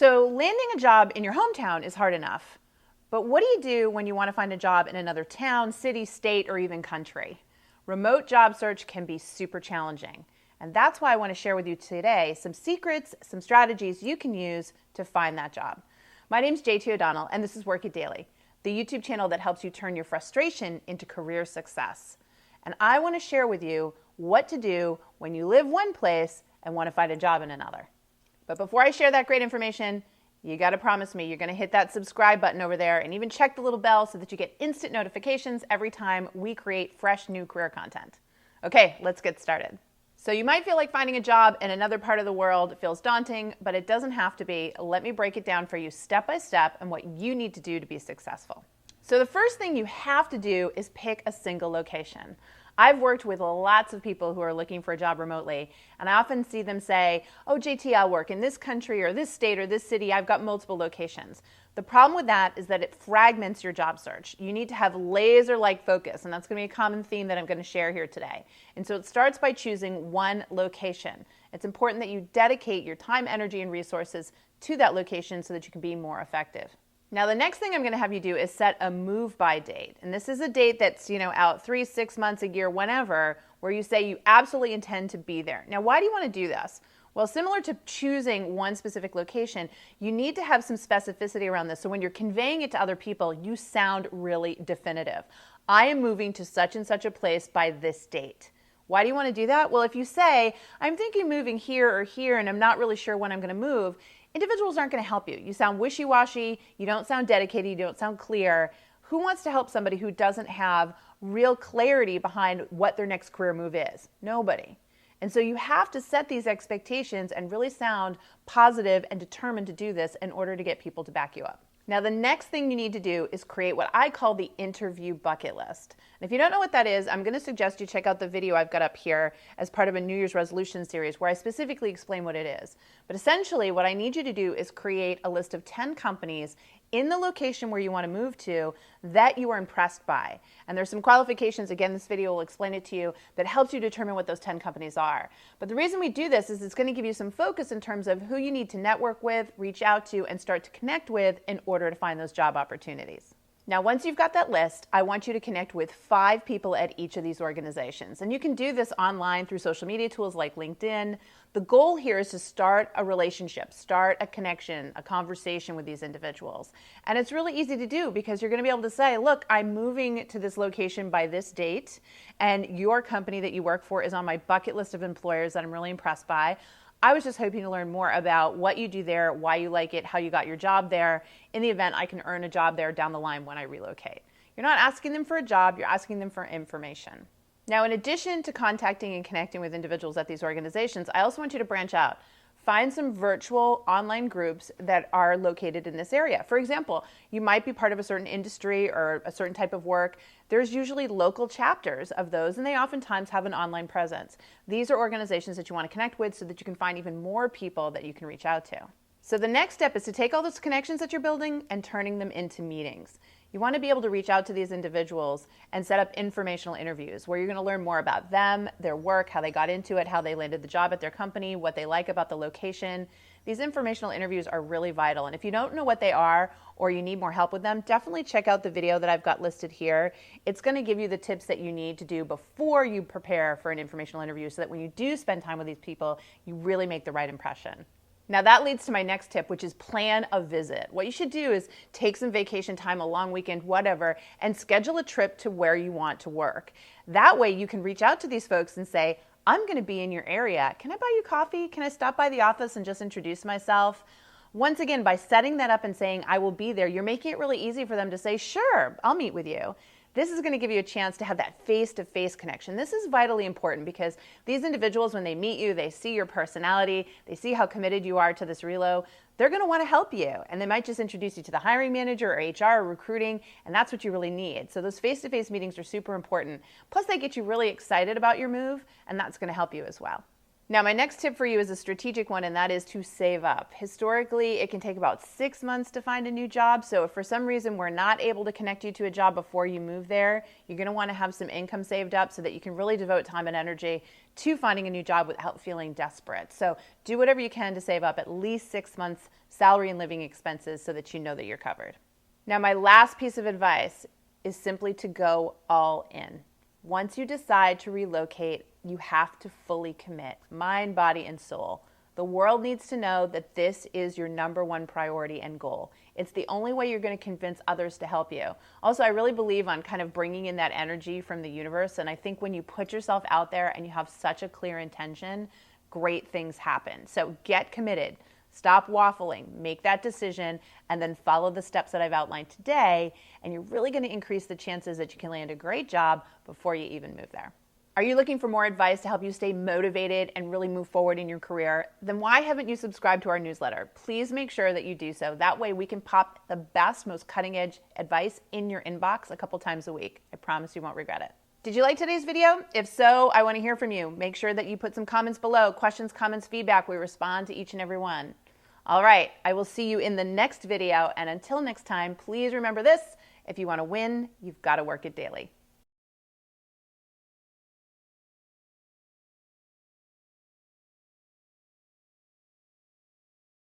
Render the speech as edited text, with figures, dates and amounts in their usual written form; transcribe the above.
So landing a job in your hometown is hard enough, but what do you do when you want to find a job in another town, city, state, or even country? Remote job search can be super challenging, and that's why I want to share with you today some secrets, some strategies you can use to find that job. My name's JT O'Donnell, and this is Work It Daily, the YouTube channel that helps you turn your frustration into career success. And I want to share with you what to do when you live one place and want to find a job in another. But before I share that great information, you got to promise me you're going to hit that subscribe button over there and even check the little bell so that you get instant notifications every time we create fresh new career content. Okay, let's get started. So you might feel like finding a job in another part of the world feels daunting, but it doesn't have to be. Let me break it down for you step by step and what you need to do to be successful. So the first thing you have to do is pick a single location. I've worked with lots of people who are looking for a job remotely, and I often see them say, oh, JT, I'll work in this country or this state or this city. I've got multiple locations. The problem with that is that it fragments your job search. You need to have laser-like focus, and that's going to be a common theme that I'm going to share here today. And so it starts by choosing one location. It's important that you dedicate your time, energy, and resources to that location so that you can be more effective. Now, the next thing I'm going to have you do is set a move-by date. And this is a date that's, out 3, 6 months, a year, whenever, where you say you absolutely intend to be there. Now, why do you want to do this? Well, similar to choosing one specific location, you need to have some specificity around this. So when you're conveying it to other people, you sound really definitive. I am moving to such and such a place by this date. Why do you want to do that? Well, if you say, I'm thinking moving here or here, and I'm not really sure when I'm going to move, individuals aren't going to help you. You sound wishy-washy, you don't sound dedicated, you don't sound clear. Who wants to help somebody who doesn't have real clarity behind what their next career move is? Nobody. And so you have to set these expectations and really sound positive and determined to do this in order to get people to back you up. Now, the next thing you need to do is create what I call the interview bucket list. And if you don't know what that is, I'm going to suggest you check out the video I've got up here as part of a New Year's resolution series where I specifically explain what it is. But essentially, what I need you to do is create a list of 10 companies in the location where you want to move to that you are impressed by. And there's some qualifications, again, this video will explain it to you, that helps you determine what those 10 companies are. But the reason we do this is it's going to give you some focus in terms of who you need to network with, reach out to, and start to connect with in order to find those job opportunities. Now, once you've got that list, I want you to connect with 5 people at each of these organizations. And you can do this online through social media tools like LinkedIn. The goal here is to start a relationship, start a connection, a conversation with these individuals. And it's really easy to do because you're going to be able to say, look, I'm moving to this location by this date, and your company that you work for is on my bucket list of employers that I'm really impressed by. I was just hoping to learn more about what you do there, why you like it, how you got your job there, in the event I can earn a job there down the line when I relocate. You're not asking them for a job, you're asking them for information. Now, in addition to contacting and connecting with individuals at these organizations, I also want you to branch out. Find some virtual online groups that are located in this area. For example, you might be part of a certain industry or a certain type of work. There's usually local chapters of those, and they oftentimes have an online presence. These are organizations that you want to connect with so that you can find even more people that you can reach out to. So the next step is to take all those connections that you're building and turning them into meetings. You want to be able to reach out to these individuals and set up informational interviews where you're going to learn more about them, their work, how they got into it, how they landed the job at their company, what they like about the location. These informational interviews are really vital. And if you don't know what they are or you need more help with them, definitely check out the video that I've got listed here. It's going to give you the tips that you need to do before you prepare for an informational interview so that when you do spend time with these people, you really make the right impression. Now that leads to my next tip, which is plan a visit. What you should do is take some vacation time, a long weekend, whatever, and schedule a trip to where you want to work. That way you can reach out to these folks and say, I'm going to be in your area. Can I buy you coffee? Can I stop by the office and just introduce myself? Once again, by setting that up and saying, I will be there, you're making it really easy for them to say, sure, I'll meet with you. This is going to give you a chance to have that face-to-face connection. This is vitally important because these individuals, when they meet you, they see your personality, they see how committed you are to this relo, they're going to want to help you. And they might just introduce you to the hiring manager or HR or recruiting, and that's what you really need. So those face-to-face meetings are super important. Plus, they get you really excited about your move, and that's going to help you as well. Now, my next tip for you is a strategic one, and that is to save up. Historically, it can take about 6 months to find a new job. So if for some reason we're not able to connect you to a job before you move there, you're going to want to have some income saved up so that you can really devote time and energy to finding a new job without feeling desperate. So do whatever you can to save up at least 6 months' salary and living expenses so that you know that you're covered. Now, my last piece of advice is simply to go all in. Once you decide to relocate, you have to fully commit, mind, body, and soul. The world needs to know that this is your number one priority and goal. It's the only way you're going to convince others to help you. Also, I really believe on kind of bringing in that energy from the universe, and I think when you put yourself out there and you have such a clear intention, great things happen. So get committed. Stop waffling, make that decision, and then follow the steps that I've outlined today, and you're really going to increase the chances that you can land a great job before you even move there. Are you looking for more advice to help you stay motivated and really move forward in your career? Then why haven't you subscribed to our newsletter? Please make sure that you do so. That way we can pop the best, most cutting-edge advice in your inbox a couple times a week. I promise you won't regret it. Did you like today's video? If so, I want to hear from you. Make sure that you put some comments below. Questions, comments, feedback. We respond to each and every one. All right, I will see you in the next video. And until next time, please remember this: if you want to win, you've got to work it daily.